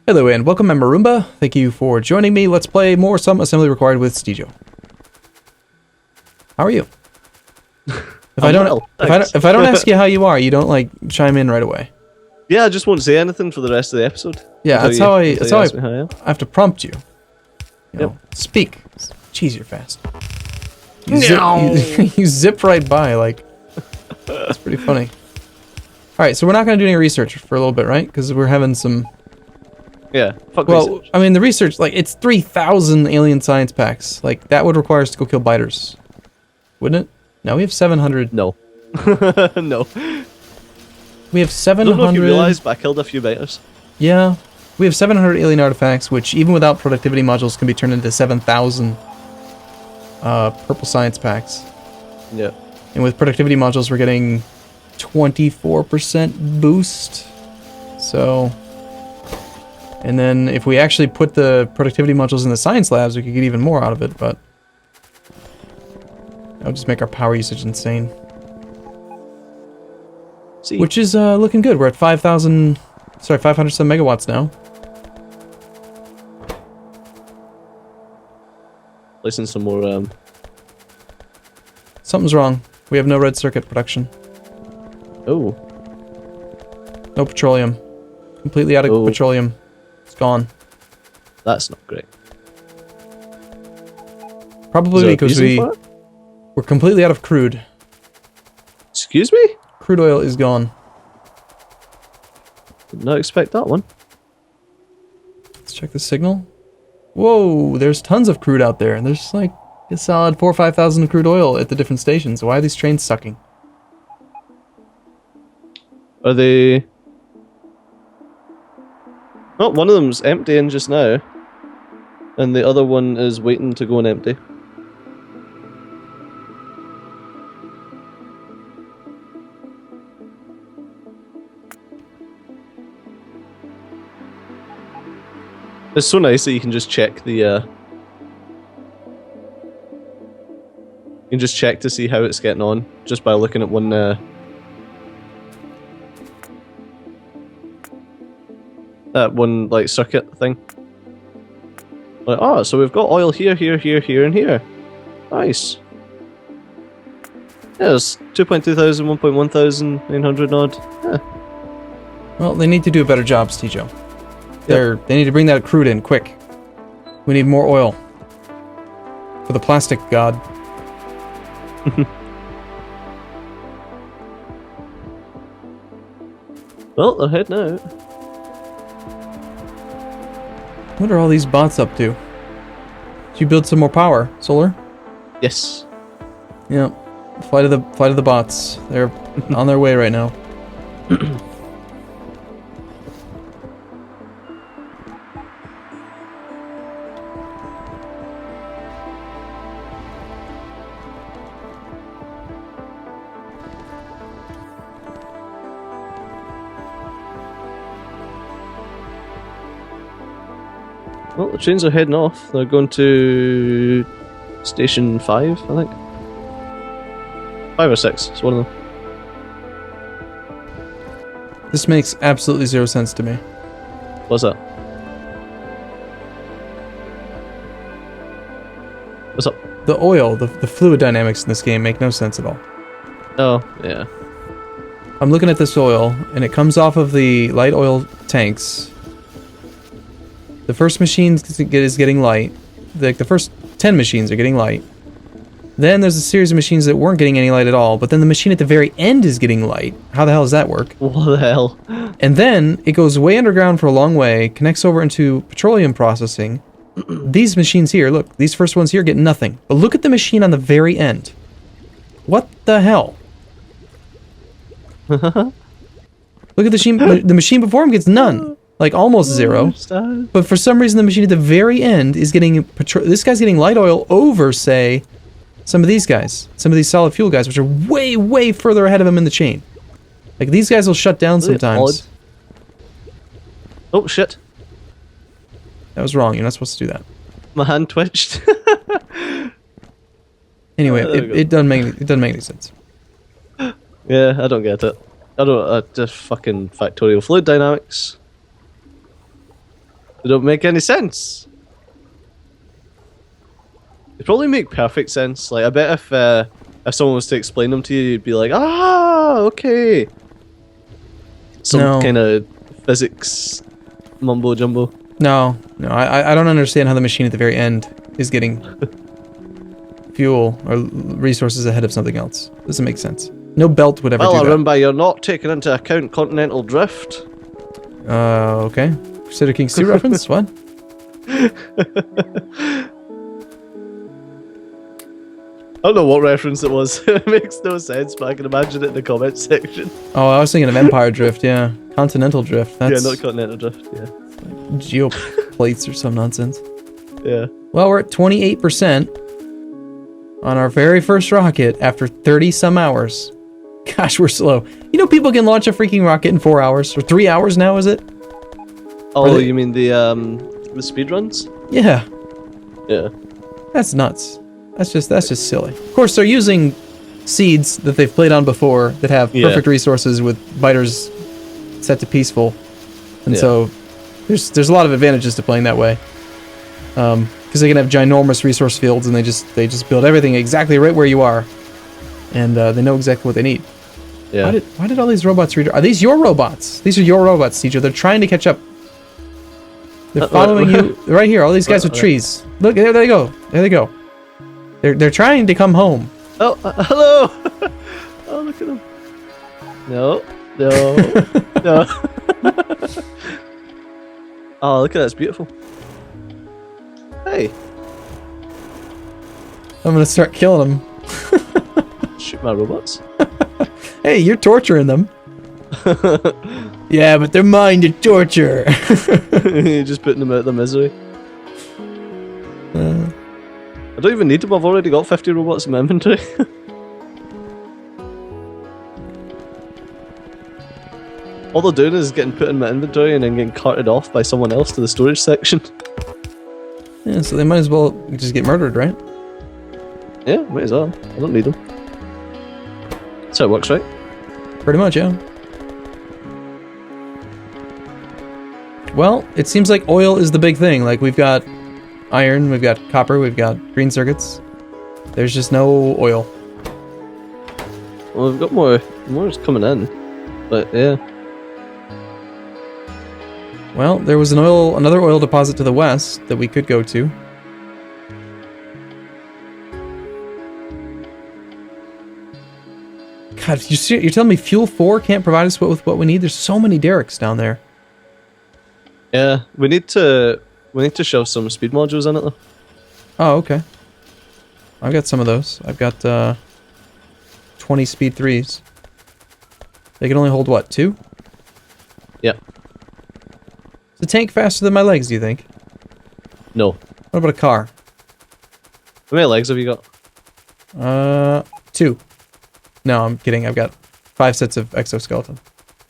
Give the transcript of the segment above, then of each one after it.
Hello and welcome, I'm Arumba. Thank you for joining me. Let's play more Some Assembly Required with Stejo. How are you? If I don't ask you how you are, you don't like chime in right away. Yeah, I just won't say anything for the rest of the episode. Yeah, that's how I have to prompt you. You know, speak. Jeez, you're fast. You zip right by, like, that's pretty funny. Alright, so we're not going to do any research for a little bit, right? Because we're having some... Yeah, fuck well, research. I mean, the research, like, it's 3,000 alien science packs. Like, that would require us to go kill biters. Wouldn't it? No, we have 700. No. No. We have 700... I don't know if you realised, but I killed a few biters. Yeah. We have 700 alien artifacts, which, even without productivity modules, can be turned into 7,000 purple science packs. Yeah. And with productivity modules, we're getting 24% boost. So... And then if we actually put the productivity modules in the science labs, we could get even more out of it, but... that would just make our power usage insane. See? Which is looking good. We're at 5,000... Sorry, 500 some megawatts now. Placing some more, Something's wrong. We have no red circuit production. Oh. No petroleum. Completely out of petroleum. It's gone. That's not great. Probably because we're completely out of crude. Excuse me? Crude oil is gone. Did not expect that one. Let's check the signal. Whoa, there's tons of crude out there, and there's like a solid 4,000 or 5,000 crude oil at the different stations. Why are these trains sucking? Are they... Oh, one of them's emptying just now. And the other one is waiting to go and empty. It's so nice that you can just check the, you can just check to see how it's getting on, just by looking at one, that one, like, circuit thing. Like, oh, so we've got oil here, here, here, here, and here. Nice. Yeah, there's 2.2 thousand, 1.1 thousand, 900 odd. Yeah. Well, they need to do a better job, Stejo. They need to bring that crude in, quick. We need more oil. For the plastic god. Well, they're heading out. What are all these bots up to? Did you build some more power, Solar? Yes. Yeah. Fly to the bots. They're on their way right now. Well, the trains are heading off. They're going to station 5, I think. 5 or 6, it's one of them. This makes absolutely zero sense to me. What's that? What's up? The oil, the fluid dynamics in this game make no sense at all. Oh, yeah. I'm looking at this oil, and it comes off of the light oil tanks. The first machine is getting light. The first 10 machines are getting light. Then there's a series of machines that weren't getting any light at all, but then the machine at the very end is getting light. How the hell does that work? What the hell? And then it goes way underground for a long way, connects over into petroleum processing. These machines here, look, these first ones here get nothing. But look at the machine on the very end. What the hell? Look at the machine before him gets none. Like, almost zero. But for some reason, the machine at the very end is getting... This guy's getting light oil over, say, some of these guys. Some of these solid fuel guys, which are way, way further ahead of him in the chain. Like, these guys will shut down sometimes. Oh, shit. That was wrong. You're not supposed to do that. My hand twitched. Anyway, it doesn't make any sense. Yeah, I don't get it. I don't. Just fucking factorial fluid dynamics. They don't make any sense. They probably make perfect sense. Like, I bet if someone was to explain them to you, you'd be like, ah, okay. Some No. kind of physics mumbo jumbo. No, I don't understand how the machine at the very end is getting fuel or resources ahead of something else. Doesn't make sense. No belt would ever Well, do that. Arumba, you're not taking into account continental drift. Okay. Crusader Kings 2 reference? What? I don't know what reference it was. It makes no sense, but I can imagine it in the comments section. Oh, I was thinking of Empire Drift, yeah. Continental Drift. That's Yeah, not continental drift, yeah. geoplates or some nonsense. Yeah. Well, we're at 28% on our very first rocket after 30 some hours. Gosh, we're slow. You know people can launch a freaking rocket in 4 hours, or 3 hours now, is it? Oh, you mean the speed runs? Yeah. Yeah. That's nuts. That's just silly. Of course, they're using seeds that they've played on before that have perfect resources with biters set to peaceful, and so there's a lot of advantages to playing that way. Because they can have ginormous resource fields, and they just build everything exactly right where you are, and they know exactly what they need. Yeah. Why did all these robots are these your robots? These are your robots, teacher. They're trying to catch up. They're following you right here. All these guys with trees. Look, there they go. There they go. They're trying to come home. Oh, hello! Oh, look at them. No. No. No. Oh, look at that. It's beautiful. Hey. I'm gonna start killing them. Shoot my robots. Hey, you're torturing them. Yeah, but they're mine to torture. You're just putting them out of their misery. I don't even need them, I've already got 50 robots in my inventory. All they're doing is getting put in my inventory and then getting carted off by someone else to the storage section. Yeah, so they might as well just get murdered, right? Yeah, might as well. I don't need them. That's how it works, right? Pretty much, yeah. Well, it seems like oil is the big thing. Like, we've got iron, we've got copper, we've got green circuits. There's just no oil. Well, we've got more coming in. But, yeah. Well, there was another oil deposit to the west that we could go to. God, you're telling me Fuel 4 can't provide us with what we need? There's so many derricks down there. Yeah, we need to shove some speed modules in it though. Oh, okay. I've got some of those. I've got 20 speed 3s. They can only hold what, 2? Yeah. Is the tank faster than my legs, do you think? No. What about a car? How many legs have you got? 2. No, I'm kidding. I've got 5 sets of exoskeleton.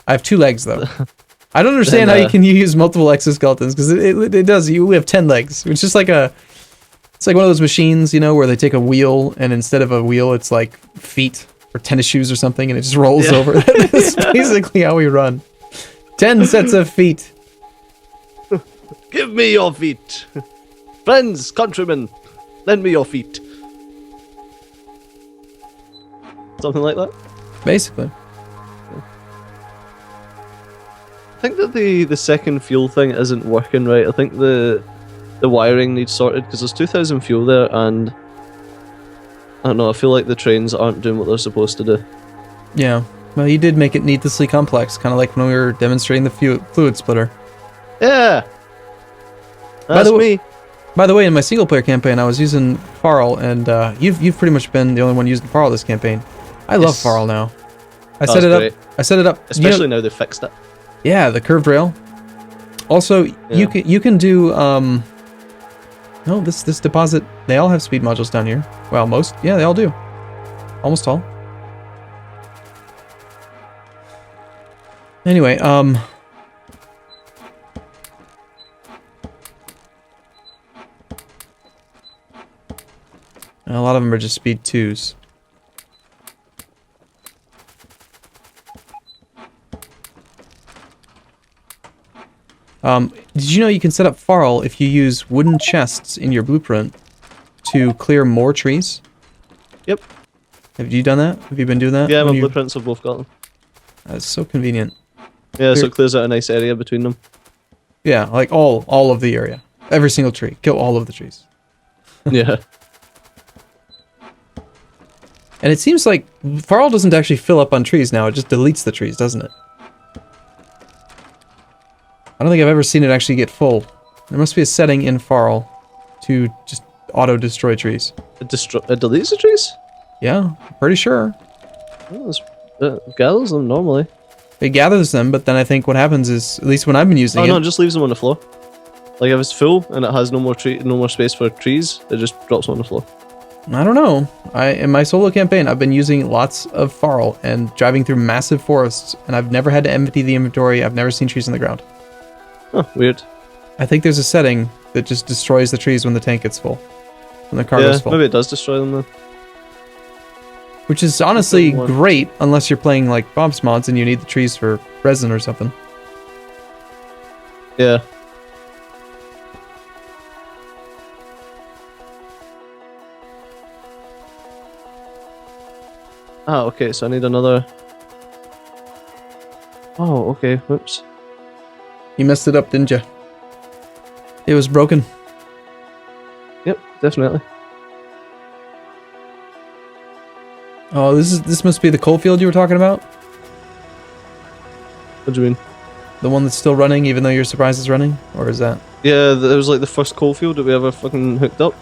I have 2 legs though. I don't understand how you can use multiple exoskeletons, because it does. You have 10 legs. It's just like it's like one of those machines, you know, where they take a wheel and instead of a wheel, it's like feet or tennis shoes or something, and it just rolls over. That's basically how we run. 10 sets of feet. Give me your feet, friends, countrymen. Lend me your feet. Something like that. Basically. I think that the second fuel thing isn't working right. I think the wiring needs sorted, because there's 2,000 fuel there, and I don't know, I feel like the trains aren't doing what they're supposed to do. Yeah. Well, you did make it needlessly complex, kind of like when we were demonstrating the fluid splitter. Yeah! That's me. By the way, in my single player campaign, I was using Farl, and you've pretty much been the only one using Farl this campaign. I love Farl now. I set it up. Especially now they've fixed it. Yeah, the curved rail. Also, you can do no, this deposit, they all have speed modules down here. Well, most, yeah, they all do. Almost all. Anyway, a lot of them are just speed 2s. Did you know you can set up Farl if you use wooden chests in your blueprint to clear more trees? Yep. Have you done that? Have you been doing that? Yeah, my blueprints have both got them. That's so convenient. Yeah, so it clears out a nice area between them. Yeah, like all of the area. Every single tree. Kill all of the trees. Yeah. And it seems like Farl doesn't actually fill up on trees now, it just deletes the trees, doesn't it? I don't think I've ever seen it actually get full. There must be a setting in Farl to just auto-destroy trees. It deletes the trees? Yeah, pretty sure. Well, it gathers them normally. It gathers them, but then I think what happens is, at least when I've been using no, it just leaves them on the floor. Like if it's full and it has no more space for trees, it just drops them on the floor. I don't know. In my solo campaign, I've been using lots of Farl and driving through massive forests, and I've never had to empty the inventory. I've never seen trees on the ground. Huh, weird. I think there's a setting that just destroys the trees when the tank gets full. When the cargo's full. Maybe it does destroy them then. Which is honestly great, unless you're playing like Bob's mods and you need the trees for resin or something. Yeah. Ah, okay, so I need another... Oh, okay, whoops. You messed it up, didn't you? It was broken. Yep, definitely. Oh, this must be the coal field you were talking about? What do you mean? The one that's still running, even though you're surprised it's running? Or is that... Yeah, it was like the first coal field that we ever fucking hooked up.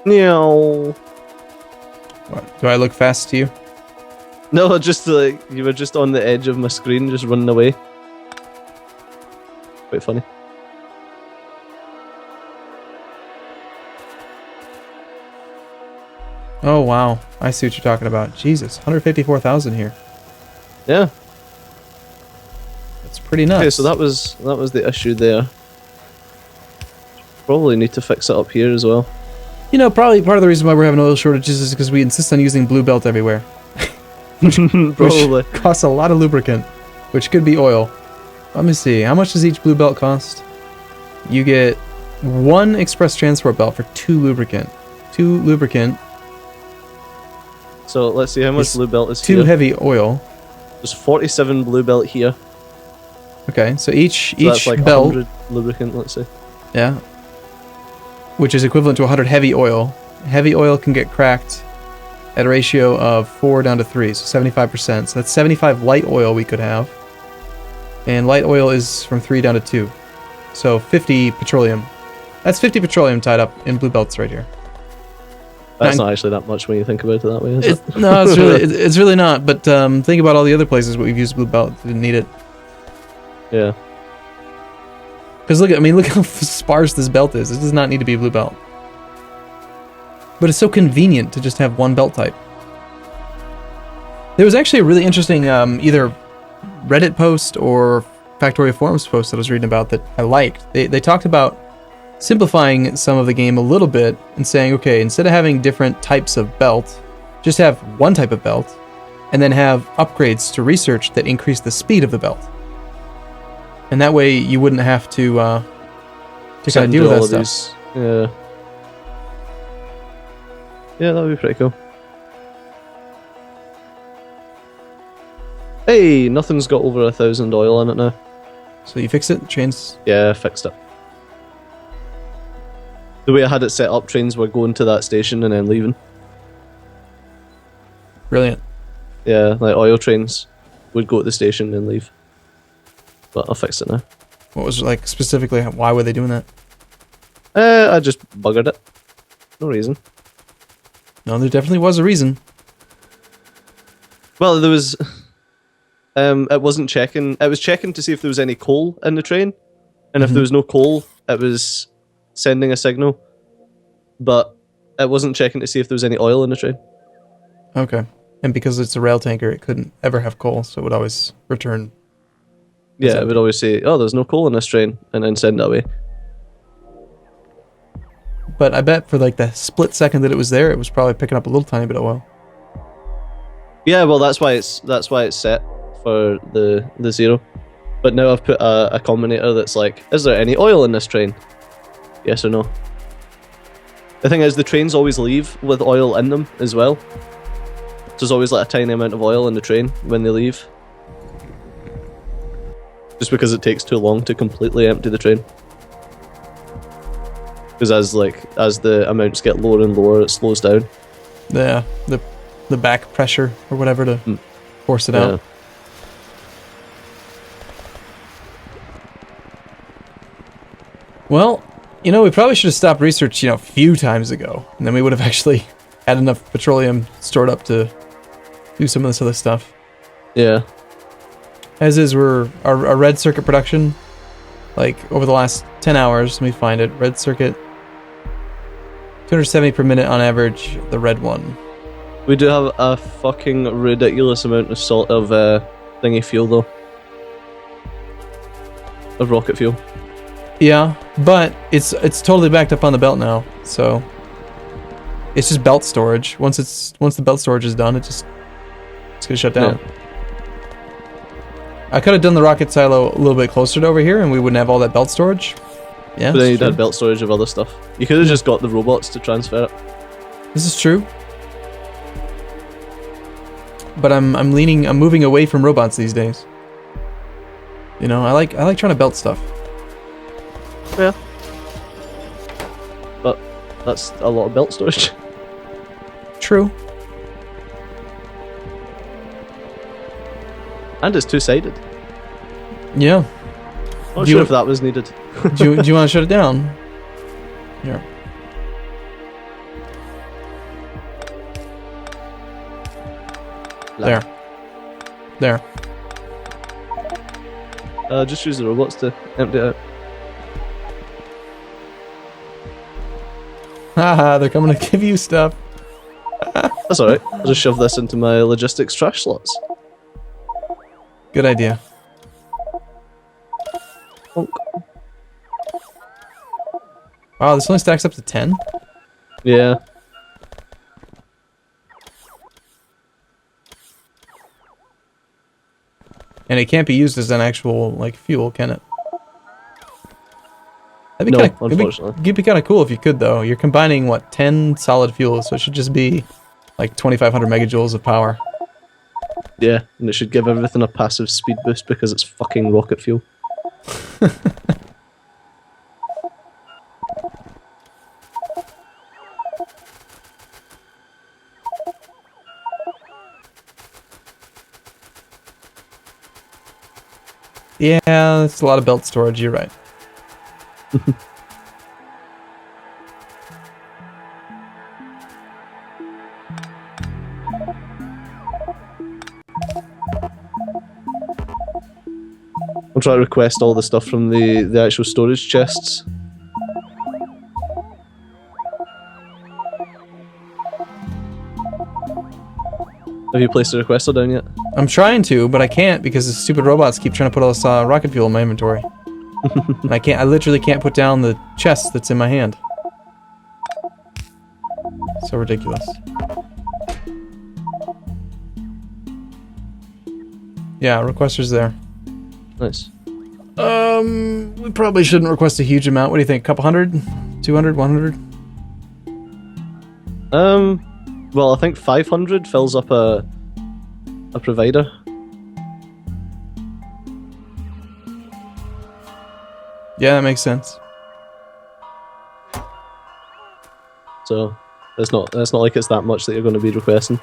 No. What, do I look fast to you? No, just like you were just on the edge of my screen, just running away. Quite funny. Oh wow, I see what you're talking about. Jesus, 154,000 here. Yeah. That's pretty nuts. Okay, so that was the issue there. Probably need to fix it up here as well. You know, probably part of the reason why we're having oil shortages is because we insist on using blue belt everywhere. Probably. Which costs a lot of lubricant, which could be oil. Let me see, how much does each blue belt cost? You get 1 express transport belt for 2 lubricant. 2 lubricant. So let's see how much blue belt is 2 here. heavy oil. There's 47 blue belt here. Okay, so each that's like belt 100 lubricant, let's say. Yeah. Which is equivalent to 100 heavy oil. Heavy oil can get cracked at a ratio of 4 down to 3, so 75%. So that's 75 light oil we could have. And light oil is from 3 down to 2. So 50 petroleum. That's 50 petroleum tied up in blue belts right here. That's not actually that much when you think about it that way, is it? No, it's really not. But think about all the other places where we've used blue belt. Didn't need it. Yeah. Because look how sparse this belt is. It does not need to be a blue belt. But it's so convenient to just have one belt type. There was actually a really interesting either Reddit post or Factorio forums post that I was reading about that I liked. They talked about simplifying some of the game a little bit and saying, okay, instead of having different types of belt, just have one type of belt and then have upgrades to research that increase the speed of the belt. And that way you wouldn't have to kind of deal with that stuff. Yeah. Yeah, that would be pretty cool. Hey, nothing's got over 1,000 oil on it now. So you fix it? Trains? Yeah, I fixed it. The way I had it set up, trains were going to that station and then leaving. Brilliant. Yeah, like oil trains would go to the station and leave. But I fixed it now. What was like specifically? Why were they doing that? I just buggered it. No reason. No, there definitely was a reason. Well, there was. It wasn't checking. It was checking to see if there was any coal in the train, and if there was no coal, it was sending a signal. But It wasn't checking to see if there was any oil in the train. Okay. And because it's a rail tanker, it couldn't ever have coal, so it would always return. Yeah, it would always say, "Oh, there's no coal in this train," and then send it away. But I bet for like the split second that it was there, it was probably picking up a little tiny bit of oil. Yeah, well, that's why it's set for the 0. But now I've put a combinator that's like, is there any oil in this train? Yes or no. The thing is, the trains always leave with oil in them as well. So there's always like a tiny amount of oil in the train when they leave. Just because it takes too long to completely empty the train. Because as the amounts get lower and lower, it slows down. Yeah, the back pressure or whatever to force it out. Well, you know, we probably should have stopped research, a few times ago, and then we would have actually had enough petroleum stored up to do some of this other stuff. Yeah. As is, our red circuit production, like over the last 10 hours, let me find it. Red circuit, 270 per minute on average, the red one. We do have a fucking ridiculous amount of thingy fuel though. Of rocket fuel. Yeah, but it's totally backed up on the belt now, so it's just belt storage. Once the belt storage is done, it's gonna shut down. Yeah. I could have done the rocket silo a little bit closer to over here, and we wouldn't have all that belt storage. Yeah, but then you'd had belt storage of other stuff. You could have just got the robots to transfer it. This is true. But I'm moving away from robots these days. You know, I like trying to belt stuff. Yeah. But that's a lot of belt storage. True. And it's two-sided. Yeah. Not sure if that was needed. do you want to shut it down? Here. There. Just use the robots to empty it out. Haha, they're coming to give you stuff. That's alright. I'll just shove this into my logistics trash slots. Good idea. Bonk. Wow, this only stacks up to 10? Yeah. And it can't be used as an actual, like, fuel, can it? Unfortunately. It'd be kind of cool if you could, though. You're combining, 10 solid fuels, so it should just be, like, 2,500 megajoules of power. Yeah, and it should give everything a passive speed boost because it's fucking rocket fuel. Yeah, that's a lot of belt storage, you're right. I'll try to request all the stuff from the actual storage chests. Have you placed a requester down yet? I'm trying to, but I can't because the stupid robots keep trying to put all this rocket fuel in my inventory. And I literally can't put down the chest that's in my hand. So ridiculous. Yeah, requester's there. Nice. We probably shouldn't request a huge amount. What do you think? A couple hundred? 200? 100? Well, I think 500 fills up a provider. Yeah, that makes sense. So it's not like it's that much that you're going to be requesting.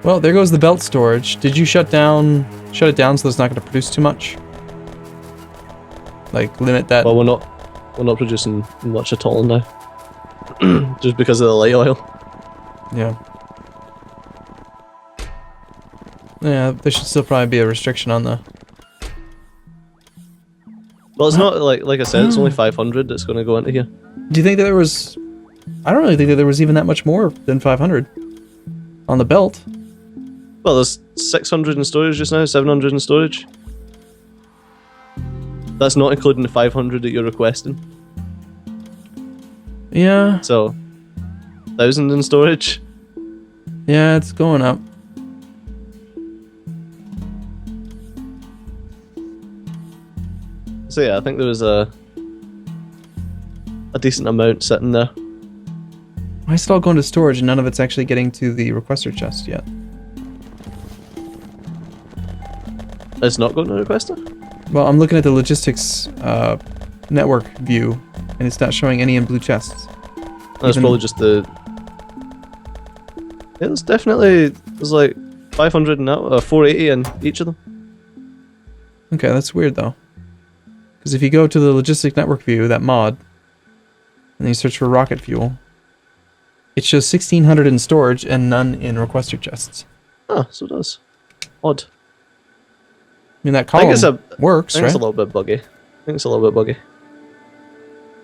Well, there goes the belt storage. Did you shut it down so it's not going to produce too much? Like, limit that? Well, we're not producing much at all now. Just because of the light oil. Yeah. Yeah, there should still probably be a restriction on the... Well, it's not like I said, it's only 500 that's going to go into here. Do you think that there was... I don't really think that there was even that much more than 500 on the belt. Well, there's 600 in storage just now, 700 in storage. That's not including the 500 that you're requesting. Yeah. So, 1,000 in storage. Yeah, it's going up. So yeah, I think there was a decent amount sitting there. Why is it all going to storage and none of it's actually getting to the requester chest yet? It's not going to requester? Well, I'm looking at the logistics network view, and it's not showing any in blue chests. That's probably just the... Yeah, there's like 500 in that, 480 in each of them. Okay, that's weird though. Because if you go to the logistics network view, that mod, and then you search for rocket fuel, it shows 1,600 in storage and none in requester chests. Ah, so it does. Odd. I mean, that column works, I think right? it's a little bit buggy. I think it's a little bit buggy.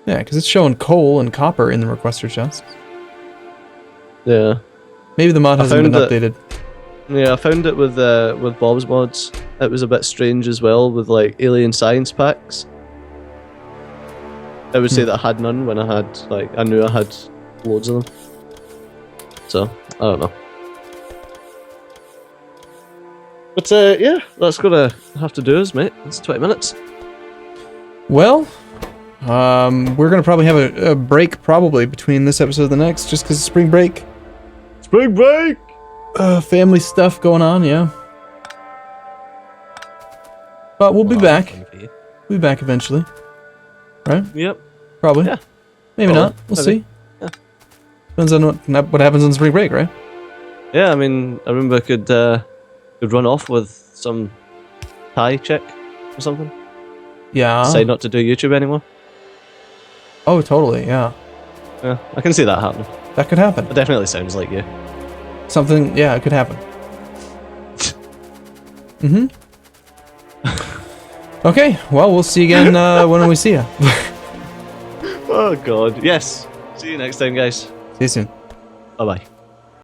Yeah, because it's showing coal and copper in the requester chests. Yeah. Maybe the mod hasn't been updated. Yeah, I found it with Bob's mods. It was a bit strange as well with like alien science packs. I would say that I had none when I knew I had loads of them. So, I don't know. But yeah, that's gonna have to do us, mate. It's 20 minutes. Well, we're gonna probably have a break probably between this episode and the next, just because of spring break. Spring break! Family stuff going on, yeah. But we'll be back. We'll be back eventually. Right? Yep. Probably. Yeah. Maybe not. We'll see. Yeah. Depends on what happens on spring break, right? Yeah, I mean, Arumba could run off with some Thai chick or something. Yeah. Decide not to do YouTube anymore. Oh, totally, yeah. Yeah, I can see that happening. That could happen. It definitely sounds like you. Something, yeah, it could happen. Mm-hmm. Okay, well, we'll see you again when we see you. Oh, God. Yes. See you next time, guys. See you soon. Bye-bye.